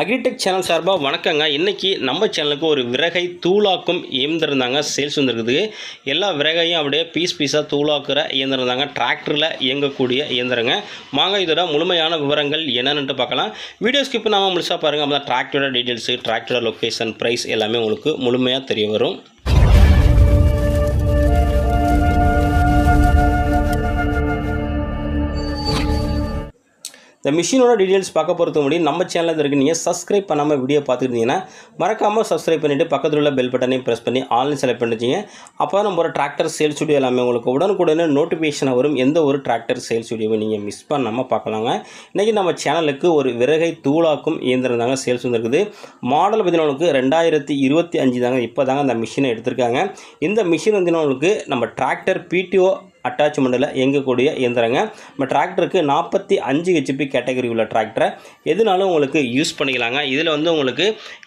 Agritech channel சார்பாக வணக்கங்க. இன்றைக்கி நம்ம சேனலுக்கு ஒரு விறகை தூளாக்கும் இயந்திரம் தாங்க சேல்ஸ் வந்துருக்குது. எல்லா விறகையும் அப்படியே பீஸாக தூளாக்குற இயந்திரம் தாங்க, டிராக்டரில் இயங்கக்கூடிய இயந்திரங்க. வாங்க இதோட முழுமையான விவரங்கள் என்னென்னு பார்க்கலாம். வீடியோ ஸ்கிப் பண்ணாமல் முழுசாக பாருங்கள். அப்போ தான் டிராக்டரோட டீட்டெயில்ஸு, டிராக்டரோட லொக்கேஷன், ப்ரைஸ் எல்லாமே உங்களுக்கு முழுமையாக தெரிய வரும். இந்த மிஷினோட டீட்டெயில்ஸ் பார்க்க பொறுத்த முடியும். நம்ம சேனலில் இருக்கு. நீங்கள் சப்ஸ்கிரைப் பண்ணாமல் வீடியோ பார்த்துருந்தீங்கன்னா மறக்காமல் சப்ஸ்கிரைப் பண்ணிவிட்டு பக்கத்தில் உள்ள பெல் பட்டனையும் ப்ரெஸ் பண்ணி ஆன்லைன் செலக்ட் பண்ணிச்சிங்க. அப்போ தான் நம்ம ஒரு டிராக்டர் சேல்ஸ் வீடியோ எல்லாமே உங்களுக்கு உடனுக்குடனே நோட்டிஃபிகேஷன் வரும். எந்த ஒரு டிராக்டர் சேல்ஸ் வீடியோவை நீங்கள் மிஸ் பண்ணாமல் பார்க்கலாங்க. இன்றைக்கி நம்ம சேனலுக்கு ஒரு விறகை தூளாக்கும் இயந்திரம் தாங்க சேல்ஸ் வந்துருக்குது. மாடல் பார்த்தீங்கன்னா 2025 தாங்க இப்போ தாங்க அந்த மிஷினை எடுத்திருக்காங்க. இந்த மிஷின் வந்து உங்களுக்கு நம்ம டிராக்டர் பிடிஓ அட்டாச்மெண்ட்டில் இயங்கக்கூடிய இயந்திரங்க. நம்ம டிராக்டருக்கு 45 ஹெச்பி கேட்டகரி உள்ள டிராக்டரை எதுனாலும் உங்களுக்கு யூஸ் பண்ணிக்கலாங்க. இதில் வந்து உங்களுக்கு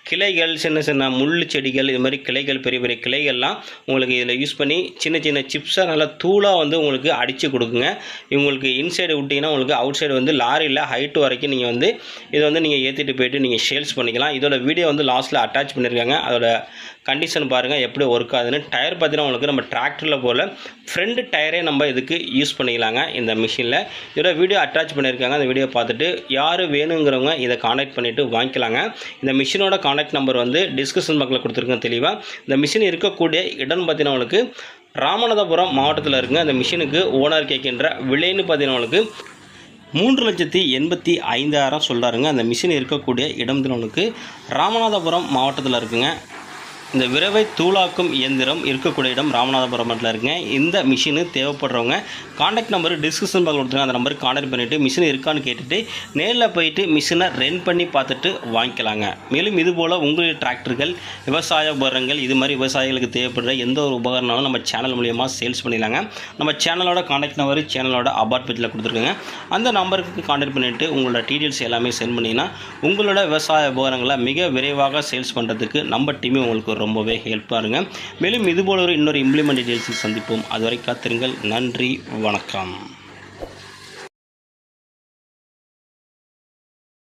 கிளைகள், சின்ன சின்ன முள் செடிகள், இது மாதிரி கிளைகள், பெரிய பெரிய கிளைகள்லாம் உங்களுக்கு இதில் யூஸ் பண்ணி சின்ன சின்ன சிப்ஸாக நல்லா தூளாக வந்து உங்களுக்கு அடித்து கொடுக்குங்க. உங்களுக்கு இன்சைடு விட்டிங்கன்னா உங்களுக்கு அவுட் சைடு வந்து லாரியில் ஹைட்டு வரைக்கும் நீங்கள் வந்து இதை வந்து நீங்கள் ஏற்றிட்டு போய்ட்டு நீங்கள் சேல்ஸ் பண்ணிக்கலாம். இதோட வீடியோ வந்து லாஸ்ட்டில் அட்டாச் பண்ணியிருக்காங்க. அதோட கண்டிஷன் பாருங்கள் எப்படி ஒர்க் ஆகுதுன்னு. டயர் பார்த்தீங்கன்னா உங்களுக்கு நம்ம டிராக்டரில் போல் ஃப்ரண்ட் டயரே நம்ம இதுக்கு யூஸ் பண்ணிக்கலாங்க. இந்த மிஷினில் இதோட வீடியோ அட்டாச் பண்ணியிருக்காங்க. அந்த வீடியோ பார்த்துட்டு யார் வேணுங்கிறவங்க இதை காண்டாக்ட் பண்ணிவிட்டு வாங்கிக்கலாங்க. இந்த மிஷினோட காண்டாக்ட் நம்பர் வந்து டிஸ்கிரிப்ஷன் பாக்ஸில் கொடுத்துருக்கேன் தெளிவாக. இந்த மிஷின் இருக்கக்கூடிய இடம் பார்த்தீங்கன்னா உங்களுக்கு ராமநாதபுரம் மாவட்டத்தில் இருக்குங்க. அந்த மிஷினுக்கு ஓனர் கேட்கின்ற விலைன்னு பார்த்தீங்கன்னா உங்களுக்கு 3,85,000 சொல்கிறாருங்க. அந்த மிஷின் இருக்கக்கூடிய இடம் உங்களுக்கு ராமநாதபுரம் மாவட்டத்தில் இருக்குங்க. இந்த விறகை தூளாக்கும் இயந்திரம் இருக்கக்கூடிய இடம் ராமநாதபுரத்தில் இருக்குங்க. இந்த மிஷினு தேவைப்படுறவங்க காண்டாக்ட் நம்பர் டிஸ்கிரிப்ஷன் பாக்ஸில் கொடுத்துருங்க. அந்த நம்பருக்கு காண்டாக்ட் பண்ணிவிட்டு மிஷின் இருக்கான்னு கேட்டுட்டு நேரில் போயிட்டு மிஷினை ரெண்ட் பண்ணி பார்த்துட்டு வாங்கிக்கலாங்க. மேலும் இதுபோல் உங்களுடைய டிராக்டர்கள், விவசாய உபகரணங்கள், இது மாதிரி விவசாயிகளுக்கு தேவைப்படுற எந்த ஒரு உபகரணங்களும் நம்ம சேனல் மூலியமாக சேல்ஸ் பண்ணிடலாங்க. நம்ம சேனலோட காண்டாக்ட் நம்பர் சேனலோட அபார்ட் பேஜில் கொடுத்துருக்குங்க. அந்த நம்பருக்கு காண்டாக்ட் பண்ணிவிட்டு உங்களோட டீட்டெயில்ஸ் எல்லாமே சென்ட் பண்ணிங்கன்னா உங்களோட விவசாய உபகரணங்களை மிக விரைவாக சேல்ஸ் பண்ணுறதுக்கு நம்ம டீமே உங்களுக்கு ரொம்பவே ஹெல்ப்பாக இருங்க. மேலும் இதுபோல இன்னொரு இம்ப்ளிமெண்ட் டீட்டெயில்ஸில் சந்திப்போம். அதுவரை காத்திருங்கள். நன்றி, வணக்கம்.